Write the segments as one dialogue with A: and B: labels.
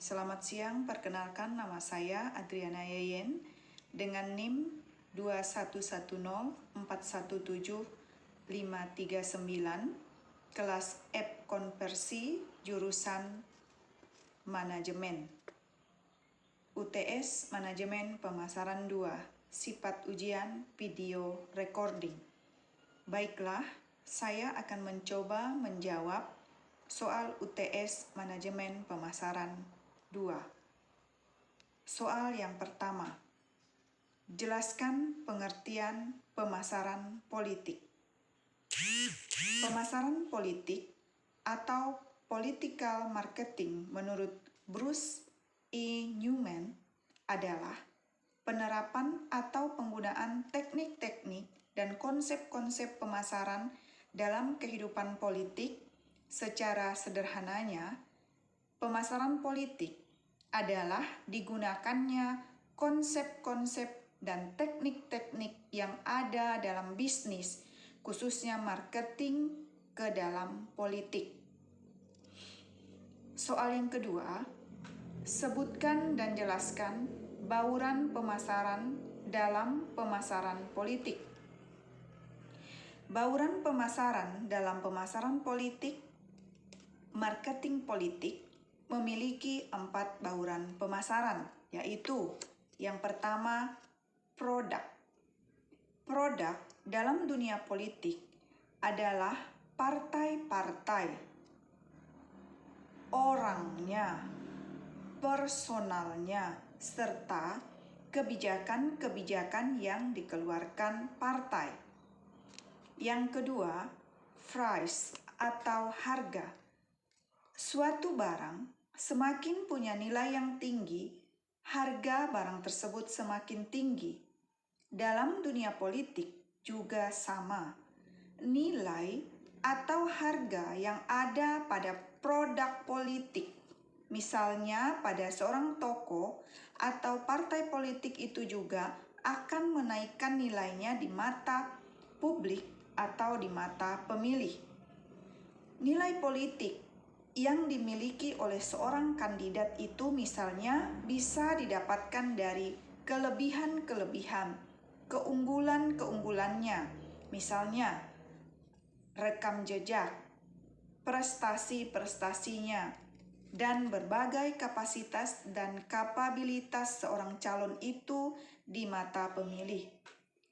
A: Selamat siang, perkenalkan nama saya Adriana Yeyen dengan NIM 21104175539, kelas App Konversi, jurusan Manajemen. UTS Manajemen Pemasaran 2, sifat ujian video recording. Baiklah, saya akan mencoba menjawab soal UTS Manajemen Pemasaran 2. Soal yang pertama. Jelaskan pengertian pemasaran politik. Pemasaran politik atau political marketing menurut Bruce E. Newman adalah penerapan atau penggunaan teknik-teknik dan konsep-konsep pemasaran dalam kehidupan politik. Secara sederhananya, pemasaran politik adalah digunakannya konsep-konsep dan teknik-teknik yang ada dalam bisnis, khususnya marketing ke dalam politik. Soal yang kedua, sebutkan dan jelaskan bauran pemasaran dalam pemasaran politik. Bauran pemasaran dalam pemasaran politik, marketing politik, memiliki 4 bauran pemasaran, yaitu yang pertama, produk. Produk dalam dunia politik adalah partai-partai, orangnya, personalnya, serta kebijakan-kebijakan yang dikeluarkan partai. Yang kedua, price atau harga. Suatu barang semakin punya nilai yang tinggi, harga barang tersebut semakin tinggi. Dalam dunia politik juga sama. Nilai atau harga yang ada pada produk politik, misalnya pada seorang tokoh atau partai politik, itu juga akan menaikkan nilainya di mata publik atau di mata pemilih. Nilai politik yang dimiliki oleh seorang kandidat itu misalnya bisa didapatkan dari kelebihan-kelebihan, keunggulan-keunggulannya, misalnya rekam jejak, prestasi-prestasinya, dan berbagai kapasitas dan kapabilitas seorang calon itu di mata pemilih.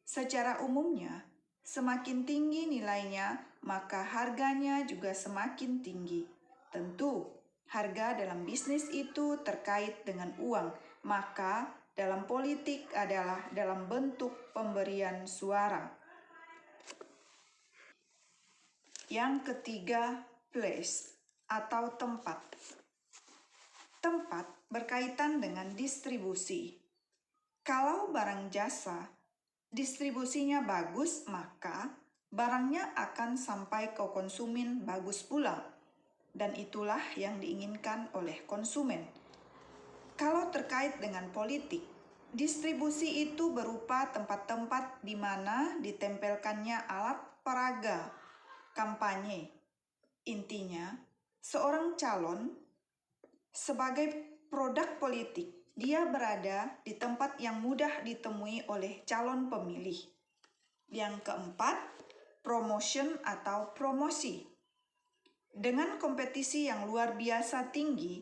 A: Secara umumnya, semakin tinggi nilainya, maka harganya juga semakin tinggi. Tentu, harga dalam bisnis itu terkait dengan uang, maka dalam politik adalah dalam bentuk pemberian suara. Yang ketiga, place atau tempat. Tempat berkaitan dengan distribusi. Kalau barang jasa distribusinya bagus, maka barangnya akan sampai ke konsumen bagus pula. Dan itulah yang diinginkan oleh konsumen. Kalau terkait dengan politik, distribusi itu berupa tempat-tempat di mana ditempelkannya alat peraga kampanye. Intinya, seorang calon sebagai produk politik, dia berada di tempat yang mudah ditemui oleh calon pemilih. Yang keempat, promotion atau promosi. Dengan kompetisi yang luar biasa tinggi,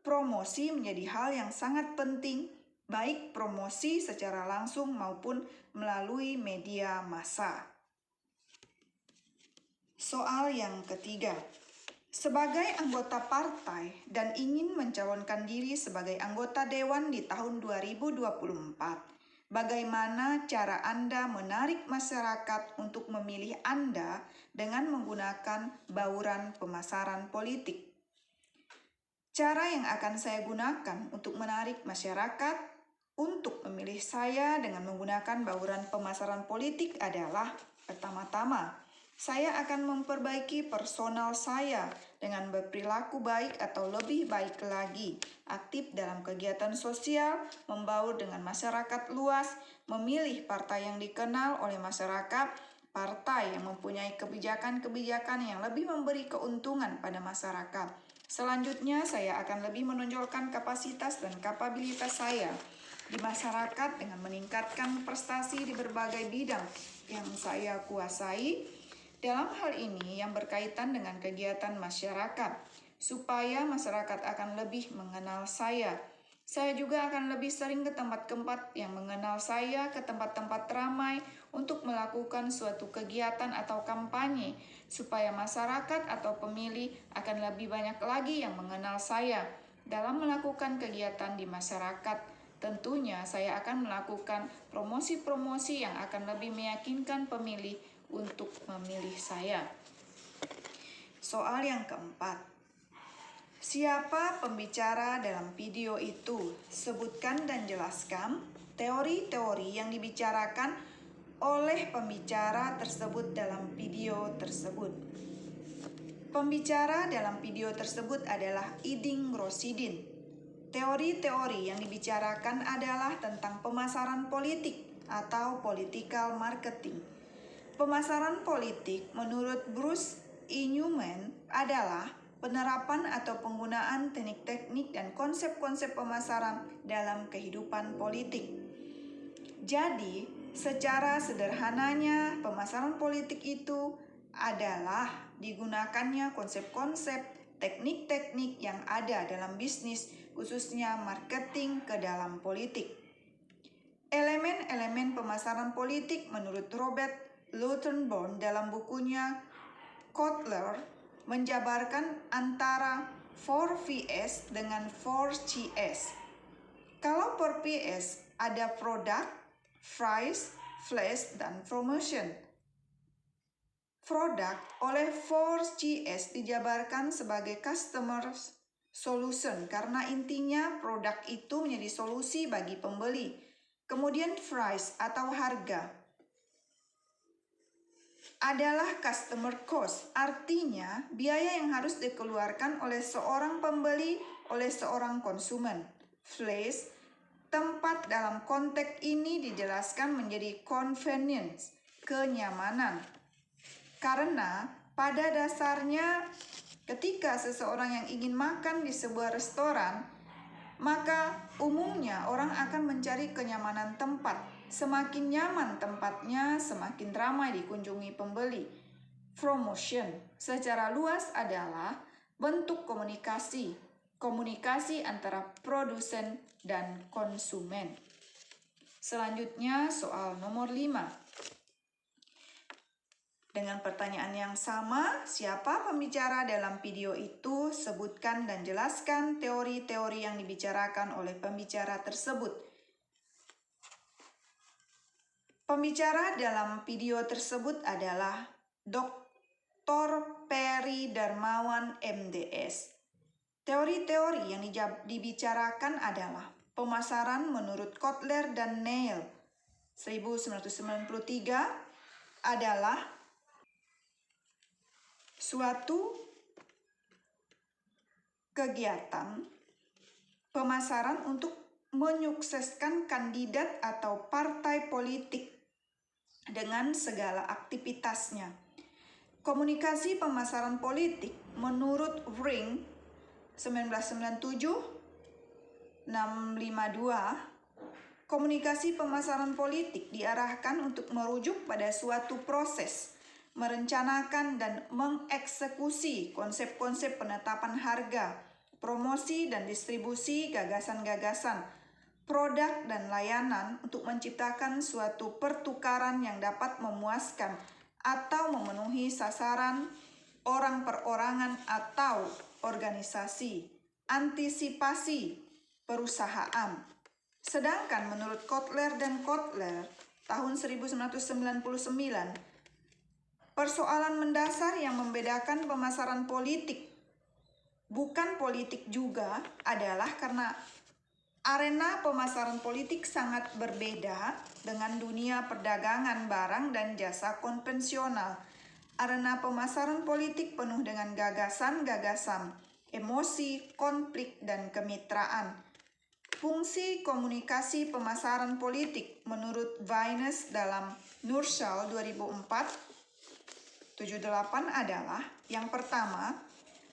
A: promosi menjadi hal yang sangat penting, baik promosi secara langsung maupun melalui media massa. Soal yang ketiga, sebagai anggota partai dan ingin mencalonkan diri sebagai anggota dewan di tahun 2024, bagaimana cara Anda menarik masyarakat untuk memilih Anda dengan menggunakan bauran pemasaran politik? Cara yang akan saya gunakan untuk menarik masyarakat untuk memilih saya dengan menggunakan bauran pemasaran politik adalah, pertama-tama, saya akan memperbaiki personal saya dengan berperilaku baik atau lebih baik lagi, aktif dalam kegiatan sosial, membaur dengan masyarakat luas, memilih partai yang dikenal oleh masyarakat, partai yang mempunyai kebijakan-kebijakan yang lebih memberi keuntungan pada masyarakat. Selanjutnya, saya akan lebih menonjolkan kapasitas dan kapabilitas saya di masyarakat dengan meningkatkan prestasi di berbagai bidang yang saya kuasai. Dalam hal ini yang berkaitan dengan kegiatan masyarakat, supaya masyarakat akan lebih mengenal saya. Saya juga akan lebih sering ke tempat-tempat yang mengenal saya, ke tempat-tempat ramai untuk melakukan suatu kegiatan atau kampanye, supaya masyarakat atau pemilih akan lebih banyak lagi yang mengenal saya. Dalam melakukan kegiatan di masyarakat, tentunya saya akan melakukan promosi-promosi yang akan lebih meyakinkan pemilih untuk memilih saya. Soal yang keempat, siapa pembicara dalam video itu? Sebutkan dan jelaskan teori-teori yang dibicarakan oleh pembicara tersebut dalam video tersebut. Pembicara dalam video tersebut adalah Iding Rossidin. Teori-teori yang dibicarakan adalah tentang pemasaran politik atau political marketing. Pemasaran politik menurut Bruce E. Newman adalah penerapan atau penggunaan teknik-teknik dan konsep-konsep pemasaran dalam kehidupan politik. Jadi, secara sederhananya, pemasaran politik itu adalah digunakannya konsep-konsep teknik-teknik yang ada dalam bisnis, khususnya marketing ke dalam politik. Elemen-elemen pemasaran politik menurut Robert Lautenborn dalam bukunya Kotler menjabarkan antara 4Ps dengan 4Cs. Kalau 4Ps ada product, price, flash, dan promotion. Produk oleh 4Cs dijabarkan sebagai customer solution karena intinya produk itu menjadi solusi bagi pembeli. Kemudian price atau harga adalah customer cost, artinya biaya yang harus dikeluarkan oleh seorang pembeli oleh seorang konsumen. Flash, tempat dalam konteks ini dijelaskan menjadi convenience, kenyamanan. Karena pada dasarnya ketika seseorang yang ingin makan di sebuah restoran, maka umumnya orang akan mencari kenyamanan tempat. Semakin nyaman tempatnya, semakin ramai dikunjungi pembeli. Promotion secara luas adalah bentuk komunikasi antara produsen dan konsumen. Selanjutnya soal nomor 5. Dengan pertanyaan yang sama, siapa pembicara dalam video itu? Sebutkan dan jelaskan teori-teori yang dibicarakan oleh pembicara tersebut. Pembicara dalam video tersebut adalah Dr. Perry Darmawan MDS. Teori-teori yang dibicarakan adalah pemasaran menurut Kotler dan Neil 1993 adalah suatu kegiatan pemasaran untuk menyukseskan kandidat atau partai politik dengan segala aktivitasnya. Komunikasi pemasaran politik menurut Ring 1997-652, komunikasi pemasaran politik diarahkan untuk merujuk pada suatu proses, merencanakan dan mengeksekusi konsep-konsep penetapan harga, promosi dan distribusi gagasan-gagasan, produk dan layanan untuk menciptakan suatu pertukaran yang dapat memuaskan atau memenuhi sasaran orang perorangan atau organisasi, antisipasi perusahaan. Sedangkan menurut Kotler dan Kotler tahun 1999, persoalan mendasar yang membedakan pemasaran politik bukan politik juga adalah karena arena pemasaran politik sangat berbeda dengan dunia perdagangan barang dan jasa konvensional. Arena pemasaran politik penuh dengan gagasan-gagasan, emosi, konflik, dan kemitraan. Fungsi komunikasi pemasaran politik menurut Vines dalam Nursal 2004-78 adalah yang pertama,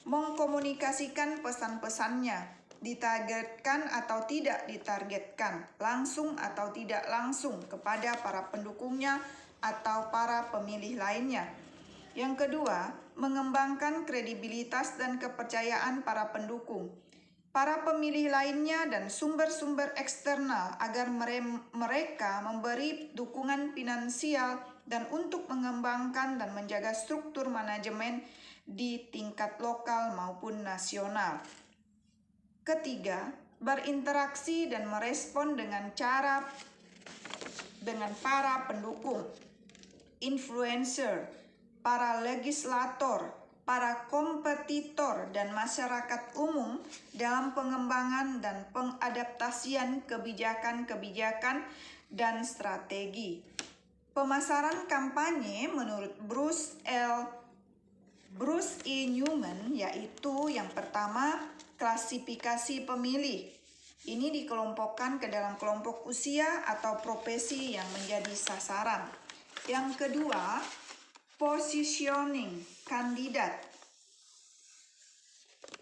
A: mengkomunikasikan pesan-pesannya, ditargetkan atau tidak ditargetkan, langsung atau tidak langsung kepada para pendukungnya atau para pemilih lainnya. Yang kedua, mengembangkan kredibilitas dan kepercayaan para pendukung, para pemilih lainnya dan sumber-sumber eksternal agar mereka memberi dukungan finansial dan untuk mengembangkan dan menjaga struktur manajemen di tingkat lokal maupun nasional. Ketiga, berinteraksi dan merespon dengan para pendukung, influencer, para legislator, para kompetitor dan masyarakat umum dalam pengembangan dan pengadaptasian kebijakan-kebijakan dan strategi. Pemasaran kampanye menurut Bruce E. Newman yaitu yang pertama, klasifikasi pemilih. Ini dikelompokkan ke dalam kelompok usia atau profesi yang menjadi sasaran. Yang kedua, positioning kandidat,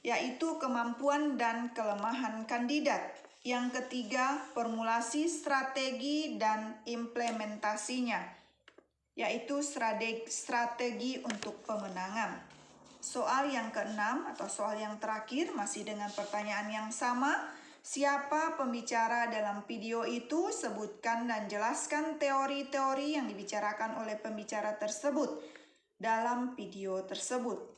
A: yaitu kemampuan dan kelemahan kandidat. Yang ketiga, formulasi strategi dan implementasinya, yaitu strategi untuk pemenangan. Soal yang keenam atau soal yang terakhir masih dengan pertanyaan yang sama. Siapa pembicara dalam video itu? Sebutkan dan jelaskan teori-teori yang dibicarakan oleh pembicara tersebut dalam video tersebut.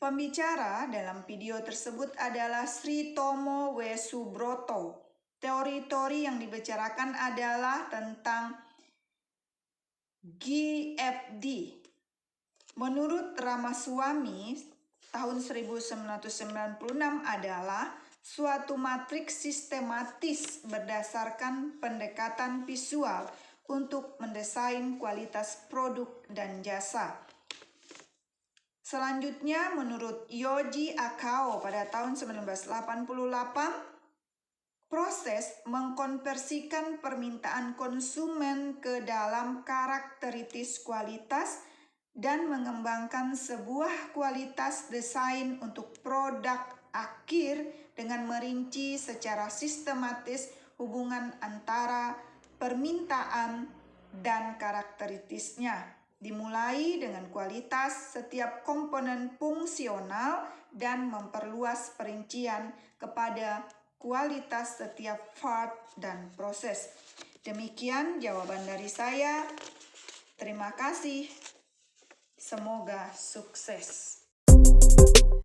A: Pembicara dalam video tersebut adalah Sri Tomo W. Subroto. Teori-teori yang dibicarakan adalah tentang GFD. Menurut Ramaswamy, tahun 1996 adalah suatu matriks sistematis berdasarkan pendekatan visual untuk mendesain kualitas produk dan jasa. Selanjutnya, menurut Yoji Akao pada tahun 1988, proses mengkonversikan permintaan konsumen ke dalam karakteristik kualitas dan mengembangkan sebuah kualitas desain untuk produk akhir dengan merinci secara sistematis hubungan antara permintaan dan karakteristiknya, dimulai dengan kualitas setiap komponen fungsional dan memperluas perincian kepada kualitas setiap part dan proses. Demikian jawaban dari saya. Terima kasih. Semoga sukses.